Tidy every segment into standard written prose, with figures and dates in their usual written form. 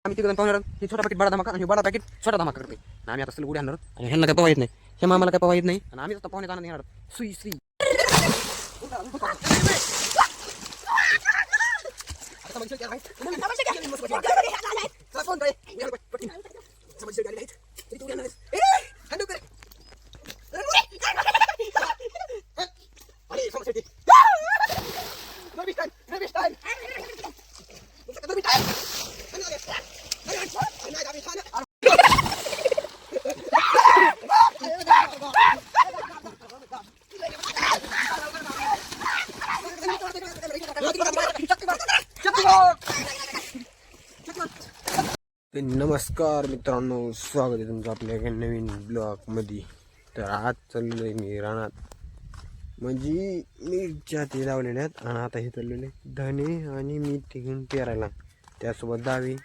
आम्ही तिकडून पाहणार ही छोटा पॅकेट बडा धमाका आणि बडा पॅकेट छोटा धमाका करते आम्ही आता उडी आणणार आणि ह्यांना काय पवा येत नाही हे मामाला काय पवा येत नाही आणि आम्ही आता पाहुणे जाणार येणार सुई सुई नमस्कार मित्रांनो, स्वागत आहे तुमचं आपल्या एका नवीन ब्लॉग मध्ये. तर आज चाललेलो आहे मी रानात, म्हणजे मिरच्या ते लावलेल्या आहेत आणि आता हे चाललेले धने आणि मीठ घेऊन पेरायला, त्यासोबत दावी.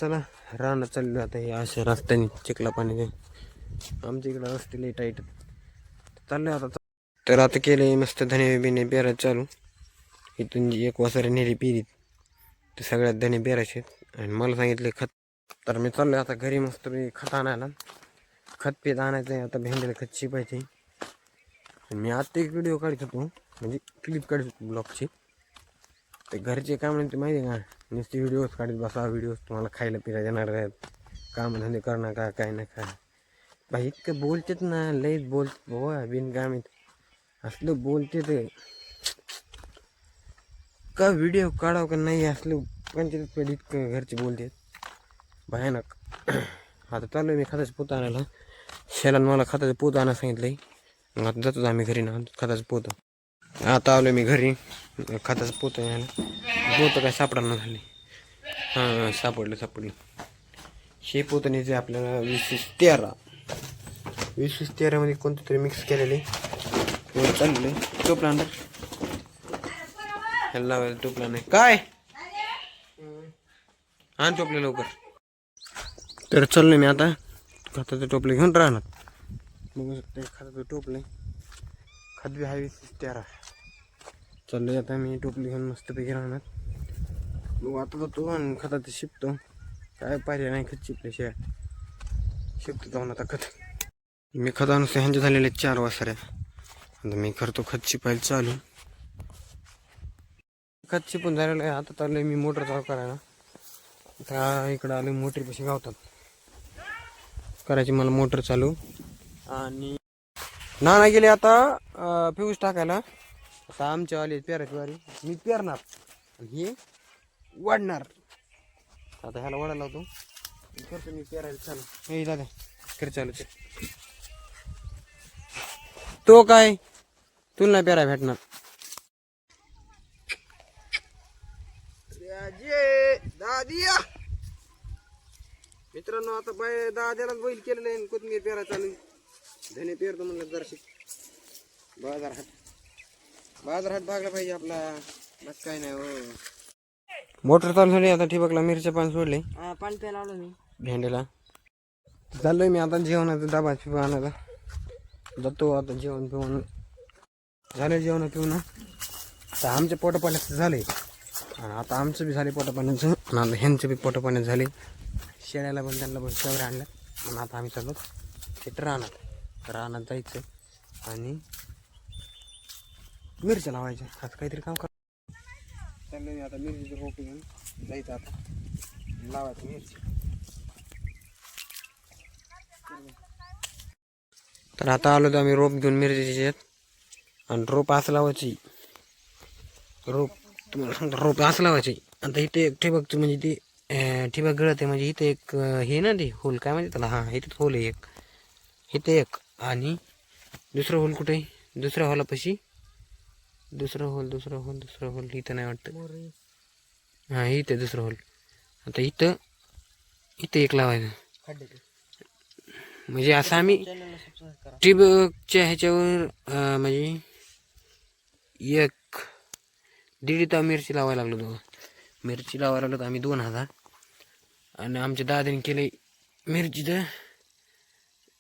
चला रानात चाललो आता. हे अशा रस्त्याने चिखला पाणी ते आमच्या इकडं रस्ते लई टाईट चाललं आता. तर आता केलं मस्त धने बिने पेरायचं चालू. इथून एक वासरे नेली पिरीत ते सगळ्यात धने पेरायचे आणि मला सांगितले खत. तर मी चाललोय आता घरी मस्त खत आणायला. खत पेत आणायचं आहे आता, भेंडीला खत शिपायचे. मी आता एक व्हिडिओ काढत होतो, म्हणजे क्लिप काढत होतो ब्लॉगची. ते घरचे काय म्हणते माहिती आहे का, नुसते व्हिडिओज काढत बसा, व्हिडिओज तुम्हाला खायला पिला देणार आहेत, काम धंदे करणं का काय ना काय. बाई इतकं बोलतेत ना, लईच बोलत बाबा बिनकामीत असलं बोलते ते का व्हिडिओ काढावं का नाही असलं पंचायत पहिले इतकं घरचे बोलते भयानक. आता चालू आहे मी खताचं पोत आणायला. शेलानं मला खताचं पोत आणायला सांगितलं आहे. मग आता जातो आम्ही घरी ना खताचं पोत. आता आलो मी घरी खताचं पोत आणायला. पोतं काय सापडायला झाले. हां सापडलं. हे पोतं न्यायचे आपल्याला 20-13. 20-13 मध्ये कोणतं तरी मिक्स केलेले चाललेलं आहे. टोपला अंडर ह्याला टोपला नाही काय आण टोपले लवकर. तर चाललो मी आता खताचे टोपले घेऊन राहणार. बघू शकते खताचे टोपले, खत बी आहे 20-13. चाललोय आता मी टोपली घेऊन मस्तपैकी राहणार. मग आता जातो आणि खताचं शिपतो. काय पाहिजे नाही खत शिपल्याशिवाय. शिपतो जाऊन आता खत. मी खतानुसार ह्यांचे झालेले 4 वासऱ्या. आता मी करतो खत शिपायला चालू. खत शिपून झालेलं आहे. आता चाललोय मी मोटर चालू करायला. आता इकडं आलो मोटरीपाशी गावतात करायची मला मोटर चालू. आणि नाना गेले आता फ्यूज टाकायला. आता आमच्या आले पेराची वारी, मी पेरणार आणि हे वाढणार. आता ह्याला वडा लावतो, करतो मी पेरायला चालू. हे दादा कर चालू ते. तो काय तुला नाही पेराय भेटणार. दादिया मित्रांनो, आता बाय दाद्यालाच बैल केलेलं आहे. कोथमीर पेरा चालू, धने पेरतो म्हणलं जराशी. बाजारहाट भागला पाहिजे आपला, बस काय नाही हो. मोटर चालू झाली आता. ठिबकला मिरच्या पाणी सोडले, पाणी प्यायला आलो मी भेंडीला. चाललोय मी आता जेवणाचं डबा आणायला जातो. आता जेवण पिऊन झाले, जेवण पिऊन आता आमच्या पोटापाण्याचं झाले आणि आता आमचं बी झाले पोटापाण्याचं आणि आता ह्यांचं बी पोटापाण्याचं झाले. शेळ्याला पण त्यांना पण शेवरे आणल्या आणि आता आम्ही चाललो तिथं रानात जायचं आणि मिरच्या लावायच्या. आज काहीतरी काम कर चाललं मी आता. मिरचीचं रोप घेऊन जायचं आता, लावायचं मिरची. तर आता आलो तर आम्ही रोप घेऊन मिरचीचे आणि रोप असं लावायची. रोप तुम्हाला सांगतो, रोप असं लावायची. आता इथे एक ठिबकचं म्हणजे ते ठिबक गळत आहे, म्हणजे इथे एक हे ना ते होल काय म्हणजे त्याला, हां इथे होल आहे एक, इथे एक आणि दुसरं होल कुठे आहे, दुसऱ्या होलापाशी दुसरं होल इथं नाही वाटतं. हां इथे दुसरं होल. आता इथं एक लावायचं. म्हणजे असं आम्ही ठिबकच्या ह्याच्यावर म्हणजे 1-1.5 तास मिरची लावायला लागलो. तर आम्ही 2000 आणि आमच्या दादाने केले मिरचीचं.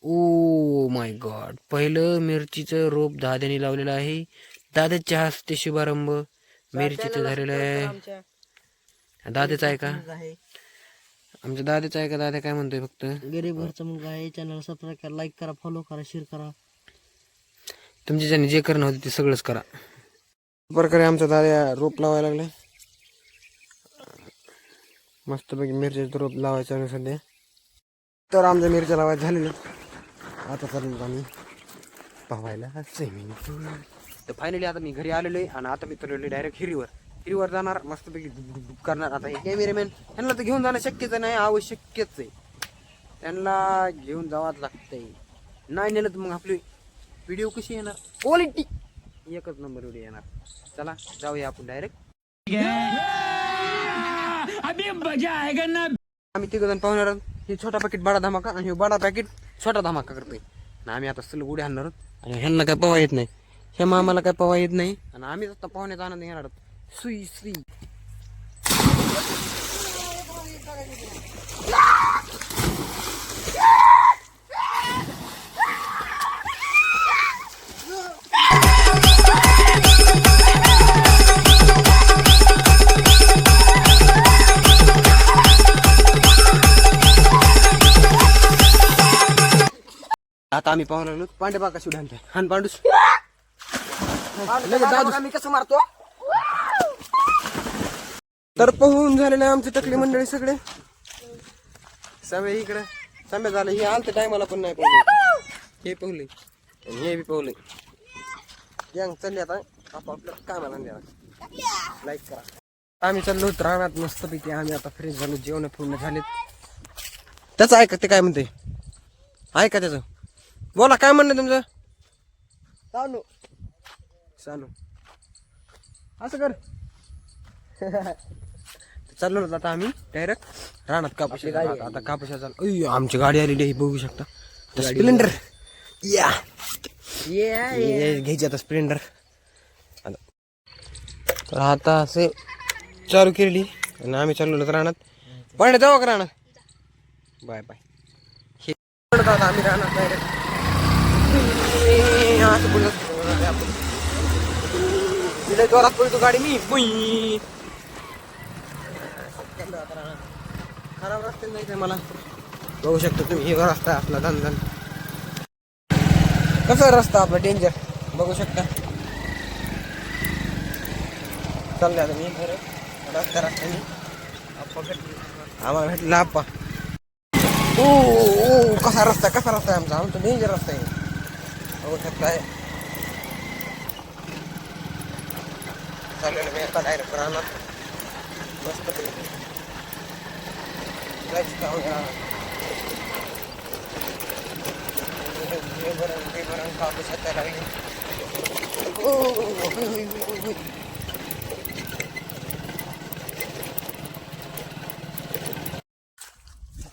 ओ माय गॉड, पहिलं मिरचीचं रोप दादाने लावलेलं आहे. दादाच्या हस्ते शुभारंभ मिरचीचं झालेलं आहे. दादाचा आहे का? मुलगा आहे, आमच्या दादाचा आहे का? दादा काय म्हणतोय फक्त गरीब घरचा मुलगा आहे. चॅनल सबस्क्राईब करा, लाईक करा, फॉलो करा, शेअर करा. तुमच्याच्याने जे करणं होते ते सगळंच करा. प्रकारे आमचा दादा रोप लावायला लागले. मस्तपैकी मिरच्याचं रोप लावायचं आहे सध्या. तर आमच्या मिरच्या लावायचं झालेलं. आता चाललो आम्ही पाहायला स्विमिंग पूल. तर फायनली आता मी घरी आलेलो आहे आणि आता मी चाललो डायरेक्ट हिरीवर जाणार. मस्तपैकी डुब करणार. आता हे कॅमेरामॅन त्यांना तर घेऊन जाणं शक्यच नाही, आवश्यकच आहे. त्यांना घेऊन जावंच लागतंय. नाही नेलं तर मग आपली व्हिडिओ कशी येणार? क्वालिटी एकच नंबर व्हिडिओ येणार. चला जाऊया आपण डायरेक्ट. आम्ही तिघ जण पाहणार आहोत. हे छोटा पॅकेट बडा धमाका आणि हे बडा पॅकेट छोटा धमाका करतोय. आणि आम्ही आता सलग उड्या आणणार आहोत आणि ह्यांना काय पवा येत नाही. ह्या मामाला काय पवा येत नाही आणि आम्हीच आता पाहुण्याचा आनंद घेणार आहोत. सुई सुई आता आम्ही पाहू लागलो. पांडे बा कशी उड्या हान पांडूस मी कसं मारतो. तर पोहून झालेले आमचे टकली मंडळी सगळे. सगळे इकडे सगळे झाले. हे आलते टायमाला पण नाही पोहले. हे पोहले हे बी पोहले. गँग चालली आता आपापल्या कामाला द्या. लाईक करा. आम्ही चाललो रानात मस्तपैकी. आम्ही आता फ्रेश झालो. जेवण पूर्ण झालेत. त्याचं ऐका ते काय म्हणते. ऐका त्याचं. बोला काय म्हणणं तुमचं. चालू चालू असं कर. चाललो आता आम्ही डायरेक्ट रानात कापूस. आता कापूस चालू. आमची गाडी आलेली आहे बघू शकता. स्प्लेंडर या घ्यायची आता स्प्लेंडर. तर आता असे चालू केली आणि आम्ही चाललो रानात. पण जाऊ का रानात. Bye bye. हे आता आम्ही रानात डायरेक्ट जोरात पळतो गाडी मी. खराब रस्ते नाही मला बघू शकता तुम्ही. हे रस्ता आपला धन कसा रस्ता आपला डेंजर बघू शकता. चालले आता मी रस्त्याने आम्हाला भेटला आप्पा. ओ कसा रस्ता आहे आमचा. आमचा डेंजर रस्ता आहे बघू शकताय. चाललेलं मी आता डायरेक्ट राहणार मस्त कापूस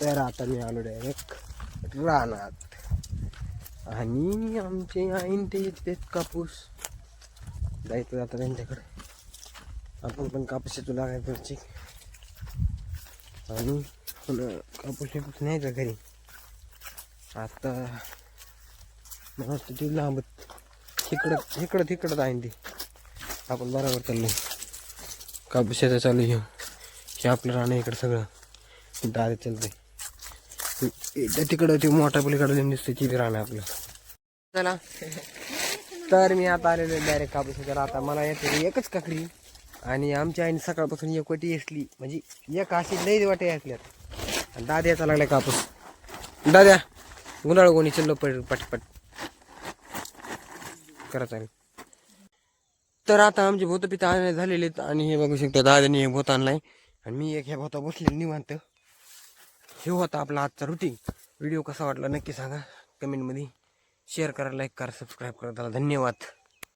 तर आता मी आलो डायरेक्ट रानात आणि आमचे आईन ते येत कापूस जायचं आता त्यांच्याकडे. आपण पण कापूस लागायचं आणि कापूस न्यायचा घरी. आता मला वाटतं ती लांबत तिकडं आहे ती. आपण बरोबर चाललो. कापूस याचा चालू हे आपलं राहणं इकडं सगळं दादा चालतंय. तिकडं ते मोठ्या पलीकडे दिसते ती राहणं आपलं. चला तर मी आता आलेलो डायरेक्ट कापूस. आता मला येते एकच काकडी आणि आमच्या आईने सकाळपासून एक वाटी असली म्हणजे एक अशी लई वाटे असल्यात. दादा याचा लागला कापूस. दाद्या गुंडाळ कोणी चल्लो पटपट करा चालेल. तर आता आमचे भूत पिता झालेले आहेत आणि हे बघू शकता दादाने हे भूत आणलाय आणि मी एक ह्या भूता बसले निवांत. हे होता आपला आजचा रुटीन. व्हिडिओ कसा वाटला नक्की सांगा कमेंटमध्ये. शेअर करा, लाईक करा, सबस्क्राईब करा. त्याला धन्यवाद.